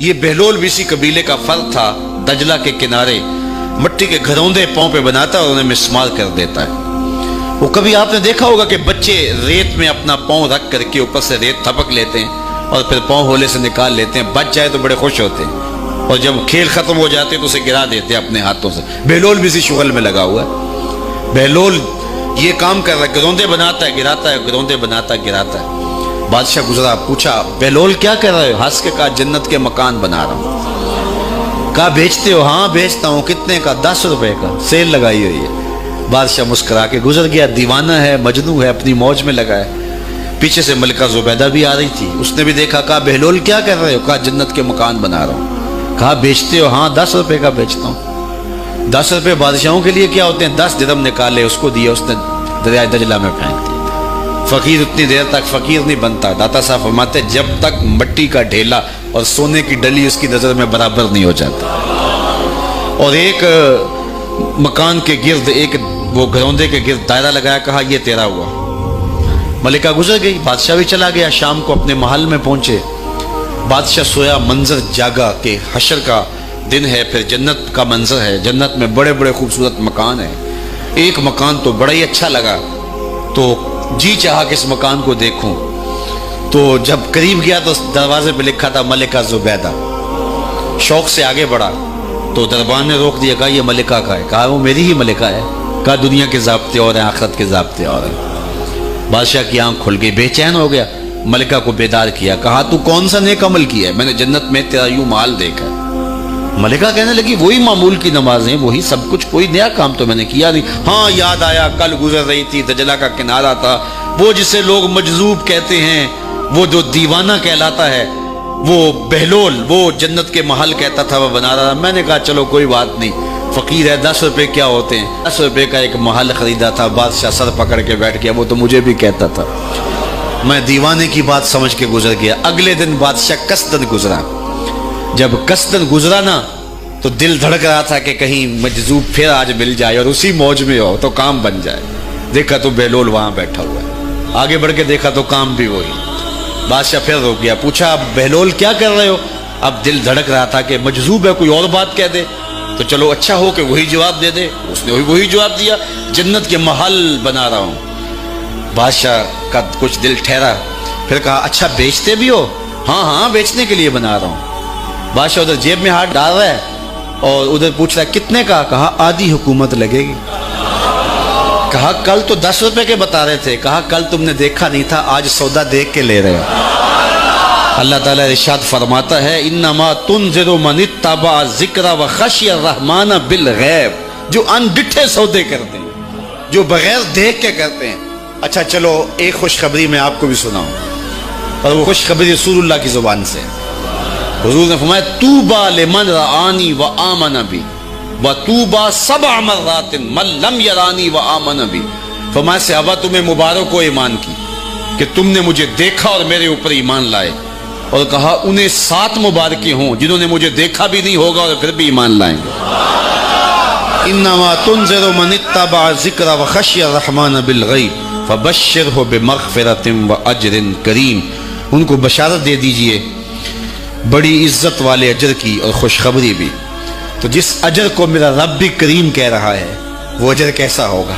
یہ بہلول بھی اسی قبیلے کا فرد تھا، دجلہ کے کنارے مٹی کے گھروندے پاؤں پہ بناتا ہے اور انہیں مسمار کر دیتا ہے۔ وہ کبھی آپ نے دیکھا ہوگا کہ بچے ریت میں اپنا پاؤں رکھ کر کے اوپر سے ریت تھپک لیتے ہیں اور پھر پاؤں ہولے سے نکال لیتے ہیں، بچ جائے تو بڑے خوش ہوتے ہیں، اور جب کھیل ختم ہو جاتے ہیں تو اسے گرا دیتے ہیں اپنے ہاتھوں سے۔ بہلول بھی اسی شغل میں لگا ہوا ہے۔ بہلول یہ کام کر رہا ہے، گروندے بناتا ہے گراتا ہے، گروندے بناتا ہے گراتا ہے۔ بادشاہ گزرا، پوچھا بہلول کیا کر رہے ہو؟ ہنس کے کہا جنت کے مکان بنا رہا ہوں۔ کہا بیچتے ہو؟ ہاں بیچتا ہوں۔ کتنے کا؟ 10 روپے کا، سیل لگائی ہوئی ہے۔ بادشاہ مسکرا کے گزر گیا، دیوانہ ہے، مجنوں ہے، اپنی موج میں لگا ہے۔ پیچھے سے ملکہ زبیدہ بھی آ رہی تھی، اس نے بھی دیکھا، کہا بہلول کیا کر رہے ہو؟ کہا جنت کے مکان بنا رہا ہوں۔ کہا بیچتے ہو؟ ہاں 10 روپے کا بیچتا ہوں۔ 10 روپے بادشاہوں کے لیے کیا ہوتے ہیں؟ 10 درہم نکالے، اس کو دیے، اس نے دریائے دجلہ میں پھینک دیا۔ فقیر اتنی دیر تک فقیر نہیں بنتا، داتا صاحب فرماتے جب تک مٹی کا ڈھیلا اور سونے کی ڈلی اس کی نظر میں برابر نہیں ہو جاتا۔ اور ایک مکان کے گرد، ایک وہ گھروندے کے گرد دائرہ لگایا، کہا یہ تیرا ہوا۔ ملکہ گزر گئی، بادشاہ بھی چلا گیا۔ شام کو اپنے محل میں پہنچے، بادشاہ سویا، منظر جاگا کہ حشر کا دن ہے، پھر جنت کا منظر ہے، جنت میں بڑے بڑے خوبصورت مکان ہیں۔ ایک مکان تو بڑا ہی اچھا لگا، تو جی چاہا کہ اس مکان کو دیکھوں۔ تو جب قریب گیا تو دروازے پہ لکھا تھا ملکہ زبیدہ۔ شوق سے آگے بڑھا تو دربان نے روک دیا، کہا یہ ملکہ کا ہے۔ کہا وہ میری ہی ملکہ ہے۔ کہا دنیا کے ضابطے اور ہیں، آخرت کے ضابطے اور ہیں۔ بادشاہ کی آنکھ کھل گئی، بے چین ہو گیا، ملکہ کو بیدار کیا، کہا تو کون سا نیک عمل کیا ہے؟ میں نے جنت میں تیرا یوں مال دیکھا ہے۔ ملکہ کہنے لگی وہی معمول کی نمازیں، وہی سب کچھ، کوئی نیا کام تو میں نے کیا نہیں۔ ہاں یاد آیا، کل گزر رہی تھی، دجلہ کا کنارہ تھا، وہ جسے لوگ مجذوب کہتے ہیں، وہ جو دیوانہ کہلاتا ہے، وہ بہلول، وہ جنت کے محل کہتا تھا، وہ بنا رہا تھا۔ میں نے کہا چلو کوئی بات نہیں، فقیر ہے، 10 روپے کیا ہوتے ہیں؟ 10 روپے کا ایک محل خریدا تھا۔ بادشاہ سر پکڑ کے بیٹھ گیا، وہ تو مجھے بھی کہتا تھا۔ میں دیوانے کی بات سمجھ کے گزر گیا۔ اگلے دن بادشاہ قصدن گزرا۔ جب قصدن گزرا نا تو دل دھڑک رہا تھا کہ کہیں مجذوب پھر آج مل جائے اور اسی موج میں ہو تو کام بن جائے۔ دیکھا تو بہلول وہاں بیٹھا ہوا ہے، آگے بڑھ کے دیکھا تو کام بھی وہی۔ بادشاہ پھر روک گیا، پوچھا اب بہلول کیا کر رہے ہو؟ اب دل دھڑک رہا تھا کہ مجذوب ہے، کوئی اور بات کہہ دے تو چلو اچھا ہو کہ وہی جواب دے دے۔ اس نے وہی جواب دیا، جنت کے محل بنا رہا ہوں۔ بادشاہ کا کچھ دل ٹھہرا، پھر کہا اچھا بیچتے بھی ہو؟ ہاں ہاں بیچنے کے لیے بنا رہا ہوں۔ بادشاہ ادھر جیب میں ہاتھ ڈال رہا ہے اور ادھر پوچھ رہا ہے کتنے کا؟ کہا آدھی حکومت لگے گی۔ کہا کل تو 10 روپے کے بتا رہے تھے۔ کہا کل تم نے دیکھا نہیں تھا، آج سودا دیکھ کے لے رہے ہو۔ اللہ تعالیٰ ارشاد فرماتا ہے انما تنذر من اتبع ذکر وخشی الرحمن بالغیب، جو ان ڈٹھے سودے کرتے ہیں، جو بغیر دیکھ کے کرتے ہیں۔ اچھا چلو ایک خوشخبری میں آپ کو بھی سناؤں، اور وہ خوشخبری رسول اللہ کی زبان سے۔ حضور نے فرمایا طوبیٰ لمن رآنی وآمن بی وطوبیٰ 7 مرات من لم یرانی وآمن بی۔ فرمایا صحابہ تمہیں مبارک ہو ایمان کی کہ تم نے مجھے دیکھا اور میرے اوپر ایمان لائے، اور کہا انہیں 7 مبارکیں ہوں جنہوں نے مجھے دیکھا بھی نہیں ہوگا اور پھر بھی ایمان لائیں گے۔ انما تنذر من اتبع ذکر وخشی الرحمن بالغیب فبشرہ بمغفرۃ واجر کریم۔ ان کو بشارت دے دیجئے بڑی عزت والے اجر کی اور خوشخبری بھی۔ تو جس اجر کو میرا رب بھی کریم کہہ رہا ہے وہ اجر کیسا ہوگا؟